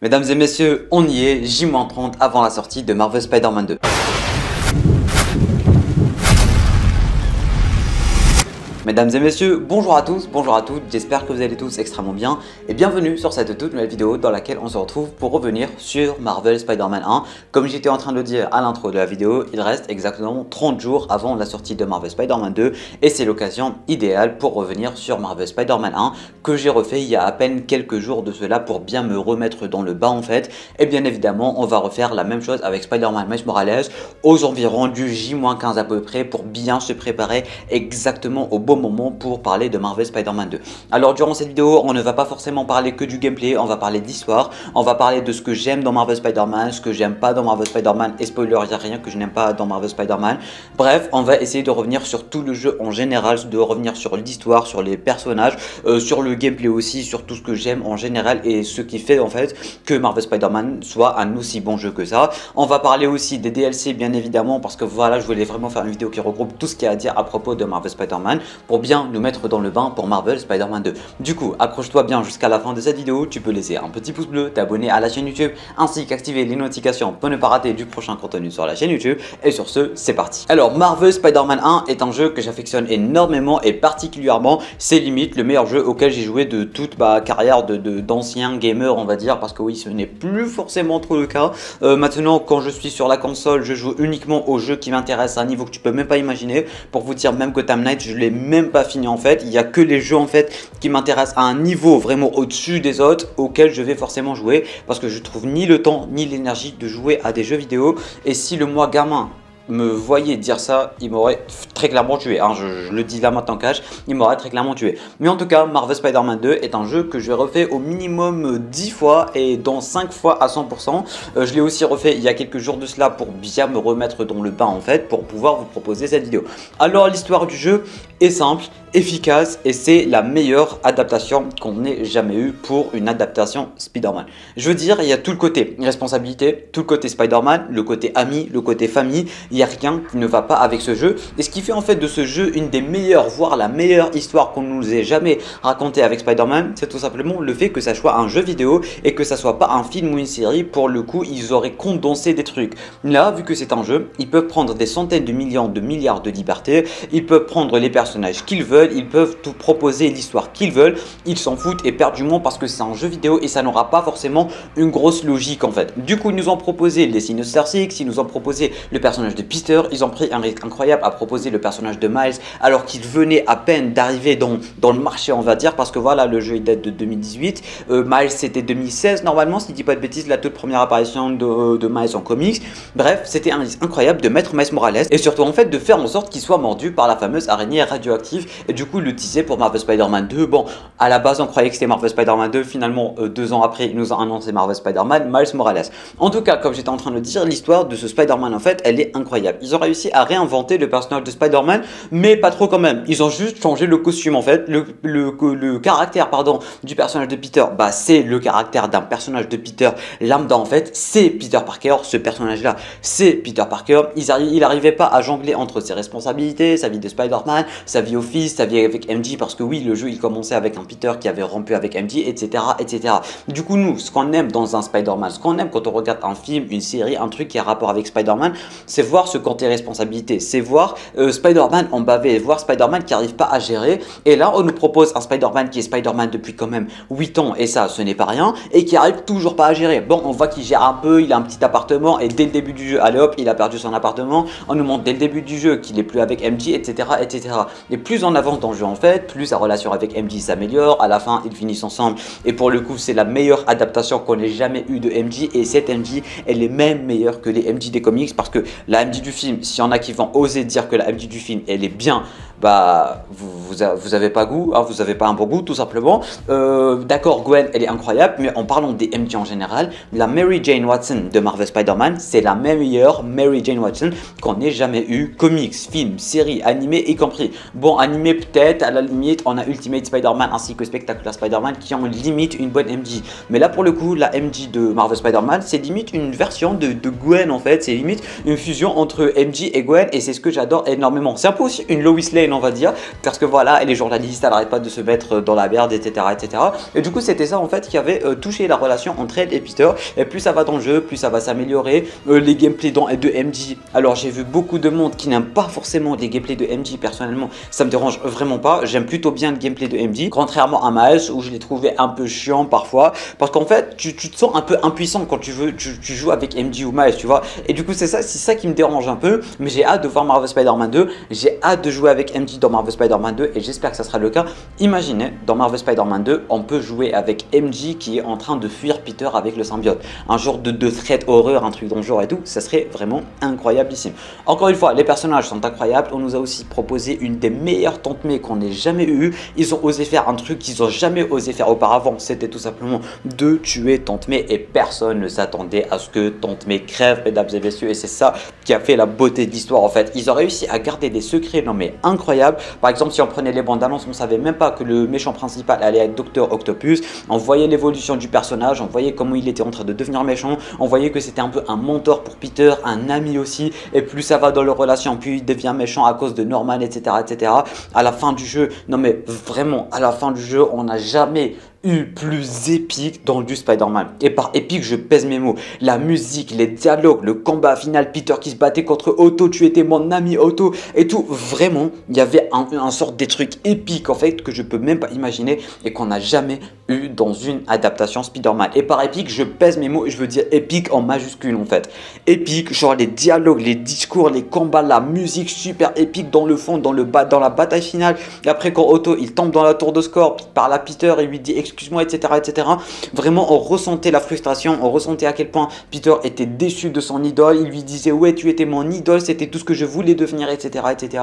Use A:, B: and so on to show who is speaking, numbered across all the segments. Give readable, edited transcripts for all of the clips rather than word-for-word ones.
A: Mesdames et messieurs, on y est, J-30 avant la sortie de Marvel Spider-Man 2. Mesdames et messieurs, bonjour à tous, bonjour à toutes, j'espère que vous allez tous extrêmement bien et bienvenue sur cette toute nouvelle vidéo dans laquelle on se retrouve pour revenir sur Marvel Spider-Man 1. Comme j'étais en train de le dire à l'intro de la vidéo, il reste exactement 30 jours avant la sortie de Marvel Spider-Man 2 et c'est l'occasion idéale pour revenir sur Marvel Spider-Man 1 que j'ai refait il y a à peine quelques jours de cela pour bien me remettre dans le bain en fait. Et bien évidemment, on va refaire la même chose avec Spider-Man Miles Morales aux environs du J-15 à peu près pour bien se préparer exactement au bon moment pour parler de Marvel Spider-Man 2. Alors durant cette vidéo, on ne va pas forcément parler que du gameplay, on va parler d'histoire, on va parler de ce que j'aime dans Marvel Spider-Man, ce que j'aime pas dans Marvel Spider-Man et spoiler, il n'y a rien que je n'aime pas dans Marvel Spider-Man. Bref, on va essayer de revenir sur tout le jeu en général, de revenir sur l'histoire, sur les personnages, sur le gameplay aussi, sur tout ce que j'aime en général et ce qui fait en fait que Marvel Spider-Man soit un aussi bon jeu que ça. On va parler aussi des DLC bien évidemment parce que voilà, je voulais vraiment faire une vidéo qui regroupe tout ce qu'il y a à dire à propos de Marvel Spider-Man pour bien nous mettre dans le bain pour Marvel Spider-Man 2. Du coup, accroche-toi bien jusqu'à la fin de cette vidéo, tu peux laisser un petit pouce bleu, t'abonner à la chaîne YouTube, ainsi qu'activer les notifications pour ne pas rater du prochain contenu sur la chaîne YouTube. Et sur ce, c'est parti. Alors, Marvel Spider-Man 1 est un jeu que j'affectionne énormément et particulièrement, c'est limite le meilleur jeu auquel j'ai joué de toute ma carrière d'ancien gamer, on va dire, parce que oui, ce n'est plus forcément trop le cas. Maintenant, quand je suis sur la console, je joue uniquement aux jeux qui m'intéressent à un niveau que tu peux même pas imaginer. Pour vous dire, même Gotham Knight, je l'ai même pas fini en fait. Il y a que les jeux en fait qui m'intéressent à un niveau vraiment au-dessus des autres auxquels je vais forcément jouer parce que je trouve ni le temps ni l'énergie de jouer à des jeux vidéo. Et si le moi gamin me voyait dire ça, il m'aurait très clairement tué, hein. Je le dis là maintenant cash, il m'aurait très clairement tué. Mais en tout cas, Marvel Spider-Man 2 est un jeu que je refais au minimum 10 fois et dans 5 fois à 100%. Je l'ai aussi refait il y a quelques jours de cela pour bien me remettre dans le bain en fait, pour pouvoir vous proposer cette vidéo. Alors l'histoire du jeu est simple, efficace et c'est la meilleure adaptation qu'on ait jamais eue pour une adaptation Spider-Man. Je veux dire, il y a tout le côté responsabilité, tout le côté Spider-Man, le côté ami, le côté famille, il n'y a rien qui ne va pas avec ce jeu. Et ce qui fait en fait de ce jeu une des meilleures, voire la meilleure histoire qu'on nous ait jamais racontée avec Spider-Man, c'est tout simplement le fait que ça soit un jeu vidéo et que ça soit pas un film ou une série. Pour le coup, ils auraient condensé des trucs. Là, vu que c'est un jeu, ils peuvent prendre des centaines de millions de milliards de libertés, ils peuvent prendre les personnages qu'ils veulent, ils peuvent tout proposer l'histoire qu'ils veulent, ils s'en foutent éperdument parce que c'est un jeu vidéo et ça n'aura pas forcément une grosse logique en fait. Du coup, ils nous ont proposé les Sinister Six, ils nous ont proposé le personnage de Peter, ils ont pris un risque incroyable à proposer le personnage de Miles alors qu'il venait à peine d'arriver dans le marché on va dire parce que voilà, le jeu il date de 2018, Miles c'était 2016 normalement si je dis pas de bêtises, la toute première apparition de Miles en comics. Bref, c'était un risque incroyable de mettre Miles Morales et surtout en fait de faire en sorte qu'il soit mordu par la fameuse araignée radioactive et du coup le teaser pour Marvel Spider-Man 2. Bon, à la base on croyait que c'était Marvel Spider-Man 2, finalement 2 ans après ils nous ont annoncé Marvel Spider-Man Miles Morales. En tout cas, comme j'étais en train de dire, l'histoire de ce Spider-Man en fait elle est incroyable. Ils ont réussi à réinventer le personnage de Spider-Man mais pas trop quand même. Ils ont juste changé le costume en fait, le caractère pardon du personnage de Peter, bah c'est le caractère d'un personnage de Peter lambda en fait, c'est Peter Parker, ce personnage là c'est Peter Parker. Il arrivait pas à jongler entre ses responsabilités, sa vie de Spider-Man, sa vie au fils, sa vie avec MJ parce que oui le jeu il commençait avec un Peter qui avait rompu avec MJ etc etc. Du coup nous ce qu'on aime dans un Spider-Man, ce qu'on aime quand on regarde un film, une série, un truc qui a rapport avec Spider-Man, c'est voir ce côté responsabilité, c'est voir Spider-Man en bavé, voir Spider-Man qui n'arrive pas à gérer et là on nous propose un Spider-Man qui est Spider-Man depuis quand même 8 ans et ça ce n'est pas rien et qui arrive toujours pas à gérer. Bon on voit qu'il gère un peu, il a un petit appartement et dès le début du jeu, allez hop il a perdu son appartement, on nous montre dès le début du jeu qu'il est plus avec MJ etc etc. Et plus on avance dans le jeu en fait, plus sa relation avec MJ s'améliore, à la fin ils finissent ensemble et pour le coup c'est la meilleure adaptation qu'on ait jamais eu de MJ et cette MJ elle est même meilleure que les MJ des comics parce que la MJ du film, s'il y en a qui vont oser dire que la MJ du film elle est bien, bah vous avez pas goût, hein, vous avez pas un bon goût tout simplement. D'accord, Gwen elle est incroyable, mais en parlant des MJ en général, la Mary Jane Watson de Marvel Spider-Man c'est la meilleure Mary Jane Watson qu'on ait jamais eu, comics, films, séries, animés y compris. Bon animé peut-être, à la limite on a Ultimate Spider-Man ainsi que Spectacular Spider-Man qui ont limite une bonne MJ, mais là pour le coup la MJ de Marvel Spider-Man c'est limite une version de Gwen en fait, c'est limite une fusion entre MJ et Gwen et c'est ce que j'adore énormément. C'est un peu aussi une Lois Lane on va dire, parce que voilà, les journalistes, elle n'arrête pas de se mettre dans la merde, etc., etc. Et du coup, c'était ça en fait qui avait touché la relation entre elle et Peter. Et plus ça va dans le jeu, plus ça va s'améliorer. Les gameplays de MJ, alors j'ai vu beaucoup de monde qui n'aime pas forcément les gameplays de MJ. Personnellement, ça me dérange vraiment pas. J'aime plutôt bien le gameplay de MJ, contrairement à Miles où je l'ai trouvé un peu chiant parfois, parce qu'en fait, tu te sens un peu impuissant quand tu joues avec MJ ou Miles, tu vois. Et du coup, c'est ça qui me dérange un peu. Mais j'ai hâte de voir Marvel Spider-Man 2. J'ai hâte de jouer avec MJ dans Marvel Spider-Man 2 et j'espère que ça sera le cas. Imaginez, dans Marvel Spider-Man 2, on peut jouer avec MJ qui est en train de fuir Peter avec le symbiote. Un genre de threat horreur, un truc dans le genre et tout, ça serait vraiment incroyablissime. Encore une fois, les personnages sont incroyables. On nous a aussi proposé une des meilleures Tante May qu'on ait jamais eu. Ils ont osé faire un truc qu'ils n'ont jamais osé faire auparavant. C'était tout simplement de tuer Tante May et personne ne s'attendait à ce que Tante May crève, mesdames et messieurs. Et c'est ça qui a fait la beauté de l'histoire en fait. Ils ont réussi à garder des secrets, non mais incroyables. Par exemple, si on prenait les bandes annonces, on savait même pas que le méchant principal allait être Dr Octopus. On voyait l'évolution du personnage, on voyait comment il était en train de devenir méchant, on voyait que c'était un peu un mentor pour Peter, un ami aussi, et plus ça va dans leur relation, plus il devient méchant à cause de Norman, etc., etc. À la fin du jeu, non mais vraiment, à la fin du jeu, on n'a jamais eu plus épique dans du Spider-Man. Et par épique, je pèse mes mots. La musique, les dialogues, le combat final, Peter qui se battait contre Otto, tu étais mon ami Otto et tout. Vraiment, il y avait un sort des trucs épiques en fait que je peux même pas imaginer et qu'on n'a jamais eu dans une adaptation Spider-Man. Et par épique, je pèse mes mots et je veux dire épique en majuscule en fait. Épique, genre les dialogues, les discours, les combats, la musique super épique dans le fond, dans la bataille finale. Et après quand Otto il tombe dans la tour de Scorp, il parle à Peter et lui dit excuse-moi, etc., etc. Vraiment, on ressentait la frustration, on ressentait à quel point Peter était déçu de son idole. Il lui disait ouais, tu étais mon idole, c'était tout ce que je voulais devenir, etc., etc.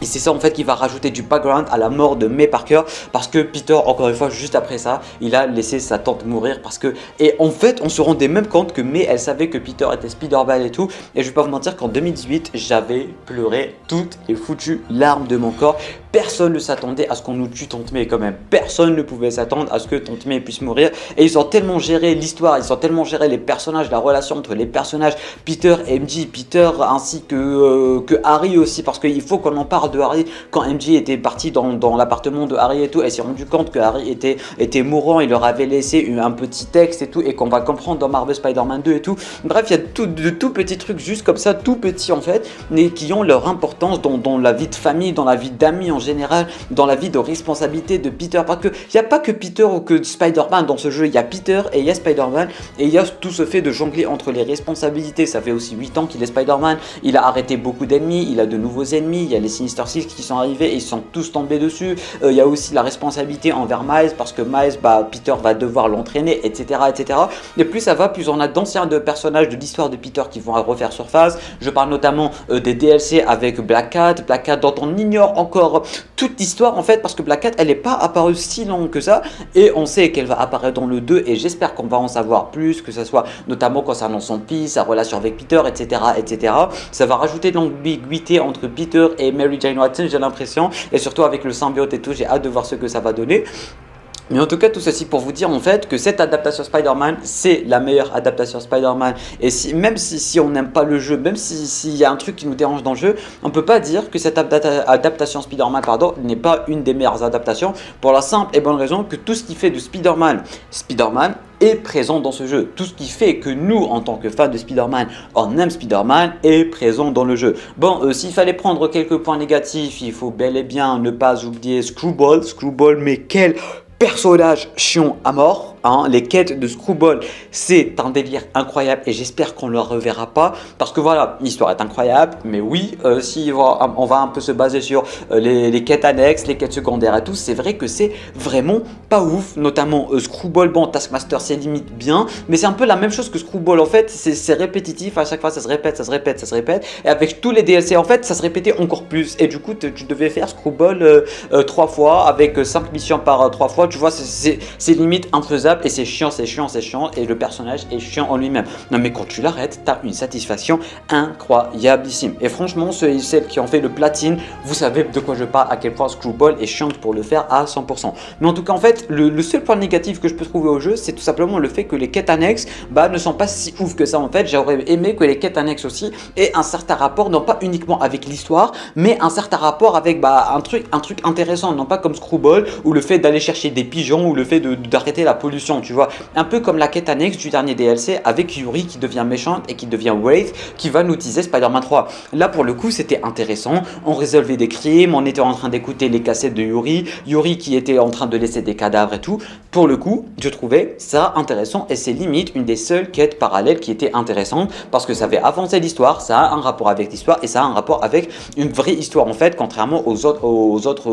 A: Et c'est ça en fait qui va rajouter du background à la mort de May Parker, parce que Peter, encore une fois, juste après ça, il a laissé sa tante mourir parce que... Et en fait, on se rendait même compte que May, elle savait que Peter était Spider-Man et tout. Et je vais pas vous mentir qu'en 2018, j'avais pleuré toutes les foutues larmes de mon corps. Personne ne s'attendait à ce qu'on nous tue Tante May quand même. Personne ne pouvait s'attendre à ce que Tante May puisse mourir. Et ils ont tellement géré l'histoire, ils ont tellement géré les personnages, la relation entre les personnages, Peter et MJ, Peter ainsi que Harry aussi, parce qu'il faut qu'on en parle de Harry. Quand MJ était parti dans l'appartement de Harry et tout, elle s'est rendu compte que Harry était mourant, il leur avait laissé un petit texte et tout, et qu'on va comprendre dans Marvel Spider-Man 2 et tout. Bref, il y a de tout petits trucs juste comme ça, tout petits en fait, mais qui ont leur importance dans la vie de famille, dans la vie d'amis en général, dans la vie de responsabilité de Peter. Parce qu'il n'y a pas que Peter ou que Spider-Man dans ce jeu, il y a Peter et il y a Spider-Man, et il y a tout ce fait de jongler entre les responsabilités. Ça fait aussi 8 ans qu'il est Spider-Man, il a arrêté beaucoup d'ennemis, il a de nouveaux ennemis, il y a les Sinister Six qui sont arrivés et ils sont tous tombés dessus. Il y a aussi la responsabilité envers Miles, parce que Miles, Peter va devoir l'entraîner, etc., etc. Et plus ça va, plus on a d'anciens personnages de l'histoire de Peter qui vont refaire surface. Je parle notamment des DLC avec Black Cat dont on ignore encore toute l'histoire en fait, parce que Black Cat elle n'est pas apparue si longue que ça, et on sait qu'elle va apparaître dans le 2 et j'espère qu'on va en savoir plus, que ce soit notamment concernant son fils, sa relation avec Peter, etc., etc. Ça va rajouter de l'ambiguïté entre Peter et Mary Jane Watson, j'ai l'impression, et surtout avec le symbiote et tout, j'ai hâte de voir ce que ça va donner. Mais en tout cas, tout ceci pour vous dire en fait que cette adaptation Spider-Man, c'est la meilleure adaptation Spider-Man. Et même si on n'aime pas le jeu, même s'il y a un truc qui nous dérange dans le jeu, on ne peut pas dire que cette adaptation Spider-Man n'est pas une des meilleures adaptations, pour la simple et bonne raison que tout ce qui fait de Spider-Man est présent dans ce jeu. Tout ce qui fait que nous, en tant que fans de Spider-Man, on aime Spider-Man est présent dans le jeu. Bon, s'il fallait prendre quelques points négatifs, il faut bel et bien ne pas oublier Screwball. Screwball, mais quel personnage chiant à mort, hein. Les quêtes de Screwball, c'est un délire incroyable et j'espère qu'on ne le reverra pas, parce que voilà, l'histoire est incroyable, mais oui, si on va un peu se baser sur les quêtes annexes, les quêtes secondaires et tout, c'est vrai que c'est vraiment pas ouf, notamment Screwball. Bon, Taskmaster c'est limite bien, mais c'est un peu la même chose que Screwball en fait, c'est répétitif, à chaque fois ça se répète, ça se répète, ça se répète, et avec tous les DLC en fait, ça se répétait encore plus, et du coup tu devais faire Screwball 3 fois, avec 5 missions par 3 fois, tu vois, c'est limite infaisable. insupportable et c'est chiant, c'est chiant, c'est chiant et le personnage est chiant en lui-même. Non mais quand tu l'arrêtes, t'as une satisfaction incroyablissime. Et franchement, ceux et celles qui ont fait le platine, vous savez de quoi je parle, à quel point Screwball est chiant pour le faire à 100%. Mais en tout cas, en fait, le seul point négatif que je peux trouver au jeu, c'est tout simplement le fait que les quêtes annexes ne sont pas si ouf que ça en fait. J'aurais aimé que les quêtes annexes aussi aient un certain rapport, non pas uniquement avec l'histoire, mais un certain rapport avec un truc intéressant, non pas comme Screwball ou le fait d'aller chercher des pigeons ou le fait d'arrêter la pollution, tu vois. Un peu comme la quête annexe du dernier DLC avec Yuri qui devient méchante et qui devient Wraith, qui va nous teaser Spider-Man 3. Là pour le coup c'était intéressant, on résolvait des crimes, on était en train d'écouter les cassettes de Yuri qui était en train de laisser des cadavres et tout. Pour le coup, je trouvais ça intéressant et c'est limite une des seules quêtes parallèles qui était intéressante parce que ça avait avancé l'histoire, ça a un rapport avec l'histoire et ça a un rapport avec une vraie histoire en fait, contrairement aux autres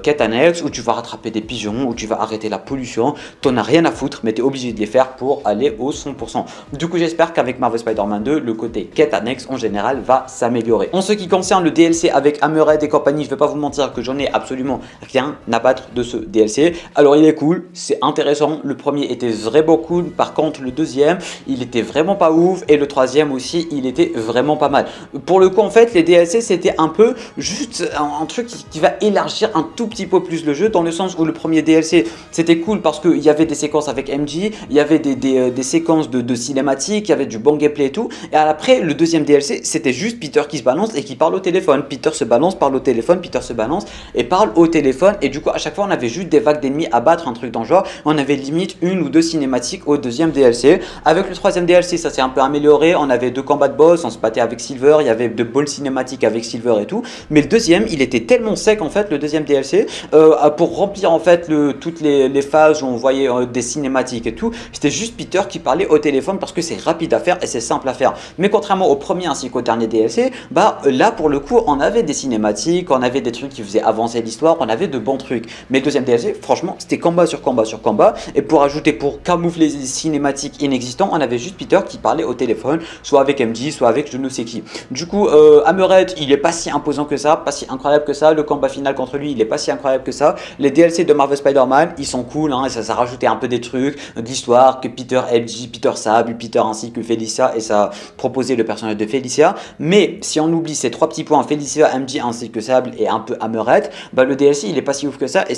A: quêtes annexes où tu vas rattraper des pigeons, où tu vas arrêter la pollution, t'en as rien à foutre mais t'es obligé de les faire pour aller au 100%. Du coup j'espère qu'avec Marvel Spider-Man 2, le côté quête annexe en général va s'améliorer. En ce qui concerne le DLC avec Hammerhead et compagnie, je vais pas vous mentir que j'en ai absolument rien à battre de ce DLC. Alors il est cool, c'est intéressant, le premier était vraiment cool, par contre le deuxième il était vraiment pas ouf et le troisième aussi il était vraiment pas mal. Pour le coup en fait les DLC c'était un peu juste un truc qui va élargir un tout petit peu plus le jeu, dans le sens où le premier DLC c'était cool parce qu'il y avait des séquences avec MJ, il y avait des séquences de cinématiques, il y avait du bon gameplay et tout, et après le deuxième DLC c'était juste Peter qui se balance et qui parle au téléphone. Peter se balance, parle au téléphone, Peter se balance et parle au téléphone, et du coup à chaque fois on avait juste des vagues d'ennemis à battre, un truc dans le genre. On avait limite une ou deux cinématiques au deuxième DLC. Avec le troisième DLC ça s'est un peu amélioré, on avait deux combats de boss, on se battait avec Silver, il y avait de bonnes cinématiques avec Silver et tout, mais le deuxième il était tellement sec en fait, le deuxième DLC, pour remplir en fait toutes les phases où on voyait des cinématiques et tout, c'était juste Peter qui parlait au téléphone parce que c'est rapide à faire et c'est simple à faire. Mais contrairement au premier ainsi qu'au dernier DLC, là pour le coup on avait des cinématiques, on avait des trucs qui faisaient avancer l'histoire, on avait de bons trucs. Mais le deuxième DLC franchement c'était combat sur combat sur combat, et pour camoufler les cinématiques inexistants, on avait juste Peter qui parlait au téléphone, soit avec MJ, soit avec je ne sais qui. Du coup Hammerhead il est pas si imposant que ça, pas si incroyable que ça, le combat final contre lui il est pas si incroyable que ça. Les DLC de Marvel Spider-Man ils sont cool, hein, et ça rajoutait un peu des trucs d'histoire, que Peter, MJ, Peter Sable, Peter ainsi que Felicia, et ça proposait le personnage de Felicia. Mais si on oublie ces trois petits points, Felicia, MJ ainsi que Sable et un peu Hammerhead, le DLC il est pas si ouf que ça, et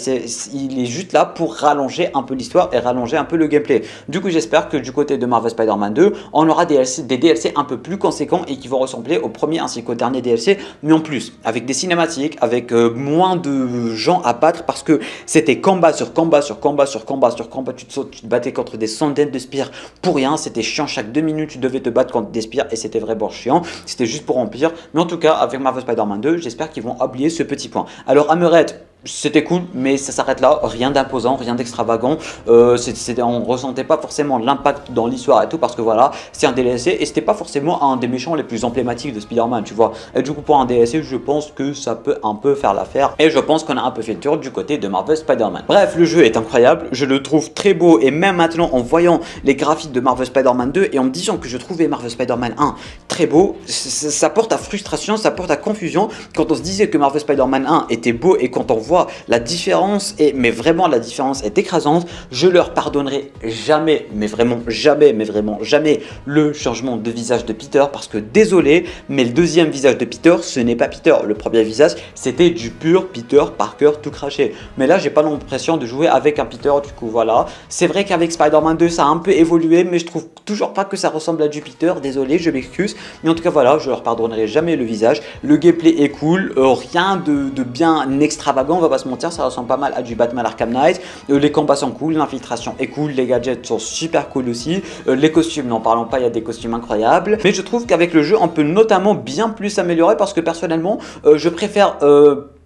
A: il est juste là pour rallonger un peu l'histoire et rallonger un peu le gameplay. Du coup j'espère que du côté de Marvel Spider-Man 2 on aura des DLC un peu plus conséquents et qui vont ressembler au premier ainsi qu'au dernier DLC, mais en plus avec des cinématiques, avec moins de gens à battre, parce que c'était combat sur combat sur combat sur combat sur combat, tu te battais contre des centaines de spires pour rien, c'était chiant, chaque 2 minutes tu devais te battre contre des spires et c'était vraiment chiant, c'était juste pour remplir. Mais en tout cas avec Marvel Spider-Man 2 j'espère qu'ils vont oublier ce petit point. Alors Hammerhead c'était cool, mais ça s'arrête là, rien d'imposant, rien d'extravagant, on ressentait pas forcément l'impact dans l'histoire et tout, parce que voilà, c'est un DLC et c'était pas forcément un des méchants les plus emblématiques de Spider-Man, tu vois. Et du coup pour un DLC je pense que ça peut un peu faire l'affaire, et je pense qu'on a un peu fait le tour du côté de Marvel Spider-Man. Bref, le jeu est incroyable, je le trouve très beau, et même maintenant en voyant les graphiques de Marvel Spider-Man 2 et en me disant que je trouvais Marvel Spider-Man 1 très beau, ça porte à frustration, ça porte à confusion quand on se disait que Marvel Spider-Man 1 était beau, et quand on voit la différence, mais vraiment la différence est écrasante. Je leur pardonnerai jamais, mais vraiment jamais, le changement de visage de Peter, parce que désolé, mais le deuxième visage de Peter ce n'est pas Peter. Le premier visage c'était du pur Peter Parker tout craché, mais là j'ai pas l'impression de jouer avec un Peter. Du coup voilà, c'est vrai qu'avec Spider-Man 2 ça a un peu évolué, mais je trouve toujours pas que ça ressemble à du Peter, désolé, je m'excuse, mais en tout cas voilà, je leur pardonnerai jamais le visage. Le gameplay est cool, rien de bien extravagant, on va pas se mentir, ça ressemble pas mal à du Batman Arkham Knight. Les combats sont cool, l'infiltration est cool, les gadgets sont super cool aussi, les costumes n'en parlons pas, il y a des costumes incroyables, mais je trouve qu'avec le jeu on peut notamment bien plus s'améliorer, parce que personnellement je préfère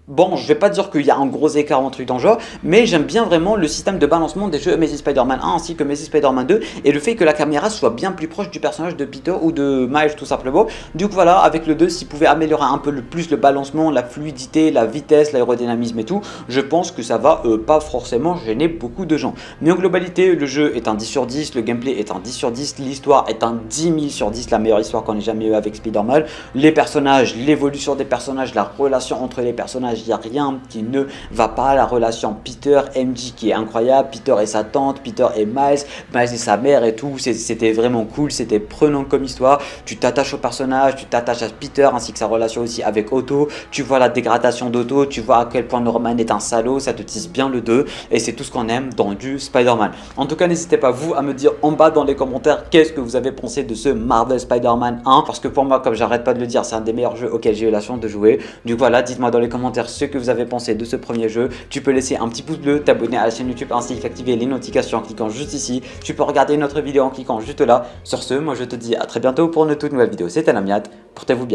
A: bon, je vais pas dire qu'il y a un gros écart entre truc dans le genre, mais j'aime bien vraiment le système de balancement des jeux Amazing Spider-Man 1 ainsi que Amazing Spider-Man 2, et le fait que la caméra soit bien plus proche du personnage de Peter ou de Miles tout simplement. Du coup voilà, avec le 2, s'il pouvait améliorer un peu plus le balancement, la fluidité, la vitesse, l'aérodynamisme et tout, je pense que ça va pas forcément gêner beaucoup de gens. Mais en globalité, le jeu est un 10 sur 10, le gameplay est un 10 sur 10, l'histoire est un 10 000 sur 10, la meilleure histoire qu'on ait jamais eu avec Spider-Man. Les personnages, l'évolution des personnages, la relation entre les personnages, personnages, il n'y a rien qui ne va pas. La relation Peter, MJ qui est incroyable, Peter et sa tante, Peter et Miles, Miles et sa mère et tout, c'était vraiment cool, c'était prenant comme histoire. Tu t'attaches au personnage, tu t'attaches à Peter ainsi que sa relation aussi avec Otto, tu vois la dégradation d'Otto, tu vois à quel point Norman est un salaud, ça te tisse bien le 2 et c'est tout ce qu'on aime dans du Spider-Man. En tout cas, n'hésitez pas vous à me dire en bas dans les commentaires qu'est-ce que vous avez pensé de ce Marvel Spider-Man 1, parce que pour moi, comme j'arrête pas de le dire, c'est un des meilleurs jeux auxquels j'ai eu la chance de jouer. Du coup voilà, dites-moi dans les commentaires ce que vous avez pensé de ce premier jeu. Tu peux laisser un petit pouce bleu, t'abonner à la chaîne YouTube ainsi qu'activer les notifications en cliquant juste ici. Tu peux regarder une autre vidéo en cliquant juste là. Sur ce, moi je te dis à très bientôt pour une toute nouvelle vidéo. C'était Lamiat, portez-vous bien.